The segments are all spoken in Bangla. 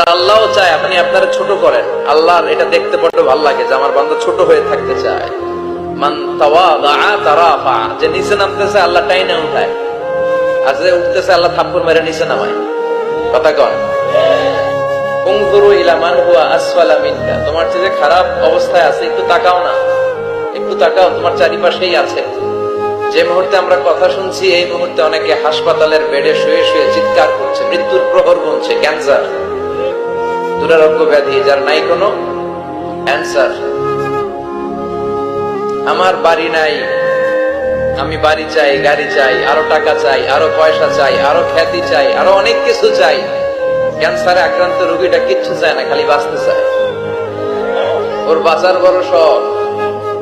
আমার আল্লাহও চায় আপনি আপনারা ছোট করেন। আল্লাহর এটা দেখতে বড় ভালো লাগে যে আমার বান্দা ছোট হয়ে থাকতে চায়। মান তাওয়াদা তারাফা, যে নিচে নামতেছে আল্লাহ টাইনা উঠায়, আর যে উঠতেছে আল্লাহ থাপ্পড় মেরে নিচে নামায়। কথা কন। উনজুরু ইলা মান হুয়া আসফালা মিনকা, তোমার চেয়ে খারাপ অবস্থায় আছে একটু তাকাও না, একটু তাকাও, তোমার চারিপাশেই আছে। যে মুহূর্তে আমরা কথা শুনছি এই মুহূর্তে অনেকে হাসপাতালের বেডে শুয়ে শুয়ে চিৎকার করছে, মৃত্যুর প্রহর গুনছে। ক্যান্সার, দুরারোগ্য ব্যাধি যার নাই কোনো অ্যান্সার। আমার বাড়ি নাই, আমি বাড়ি চাই, গাড়ি চাই, আরো টাকা চাই, আরো পয়সা চাই, আরো খ্যাতি চাই, আরো অনেক কিছু চাই। ক্যান্সারে আক্রান্ত রোগীটা কিচ্ছু চায় না, খালি বাঁচতে চায়। ওর বাঁচার বড় শখ,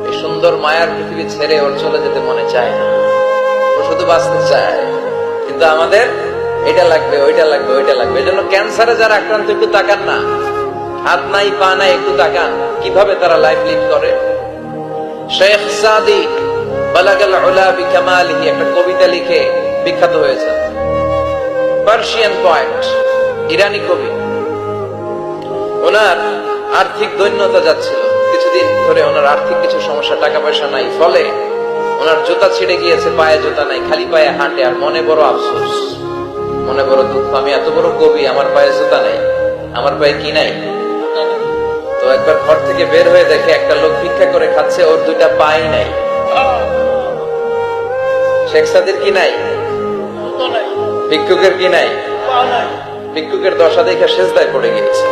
এই সুন্দর মায়ার পৃথিবী ছেড়ে ওর চলে যেতে মনে চায় না, ও শুধু বাঁচতে চায়। কিন্তু আমাদের এটা লাগবে, ওইটা লাগবে, ওইটা লাগবে। এই জন্য ক্যান্সারে যারা আক্রান্ত একটু তাকান না, হাত নাই পা নাই, একটু তাকান কিভাবে তারা লাইফ লিড করে। শেখ সাদি বালাগাল উলা বিকামালিহি একটা কবিতা লিখে বিখ্যাত হয়েছে। পার্সিয়ান পয়েট, ইরানি কবি। ওনার আর্থিক দৈন্যতা যাচ্ছিল কিছুদিন ধরে, ওনার আর্থিক কিছু সমস্যা, টাকা পয়সা নাই, ফলে ওনার জুতা ছিঁড়ে গিয়েছে, পায়ে জুতা নাই, খালি পায়ে হাঁটে। আর মনে বড় আফসোস, মনে বড় দুঃখ, আমি এত বড় কবি, আমার পায়ে জুতা নাই, আমার পায়ে কি নাই। তো একবার ঘর থেকে বের হয়ে দেখে একটা লোক ভিক্ষা করে খাচ্ছে, ওর দুইটা পাই নাই। শেখ সাদির কি নাই? ভিক্ষুকের কি নাই? ভিক্ষুকের দশা দেখে সেজদায় পড়ে গিয়েছে,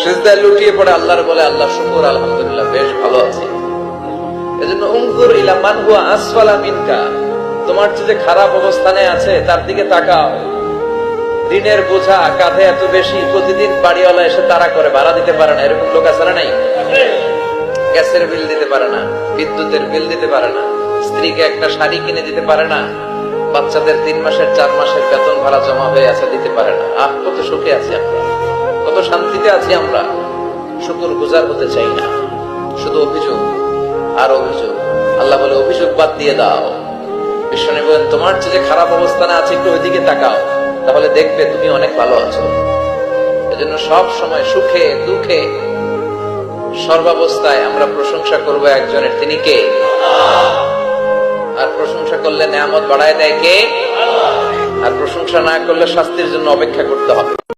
সেজদায় লুটিয়ে পড়ে আল্লাহর বলে, আল্লাহ শুকর, আলহামদুলিল্লাহ বেশ ভালো আছি। এজন্য উনজুর ইলা মান হুয়া আসফালা মিনকা, তোমার চেয়ে খারাপ অবস্থানে আছে তার দিকে তাকাও। ঋণের বোঝা কাঁধে এত বেশি, প্রতিদিন বাড়িওয়ালা এসে তাড়া করে, ভাড়া দিতে পারে না, এরকম লোক আছে না নাই? গ্যাসের বিল দিতে পারে না, বিদ্যুতের বিল দিতে পারে না, স্ত্রীকে একটা শাড়ি কিনে দিতে পারে না, বাচ্চাদের 3 মাসের 4 মাসের বেতন ভাড়া জমা হয়ে আছে, দিতে পারে না। কত সুখে আছি আমরা, কত শান্তিতে আছি আমরা, শুকর গুজার হতে চাই না, শুধু অভিযোগ আর অভিযোগ। আল্লাহ বলে অভিযোগ বাদ দিয়ে দাও। বিষ্ণু বলেন তোমার চেয়ে খারাপ অবস্থানে আছে একটু ওইদিকে তাকাও, তাহলে দেখবে তুমি অনেক ভালো আছো। এজন্য সব সময় সুখে দুঃখে সর্বাবস্থায় আমরা প্রশংসা করব একজনের, তিনি কে? আর প্রশংসা করলে নেয়ামত বাড়ায় দেয় কে? আর প্রশংসা না করলে শাস্তির জন্য অপেক্ষা করতে হবে।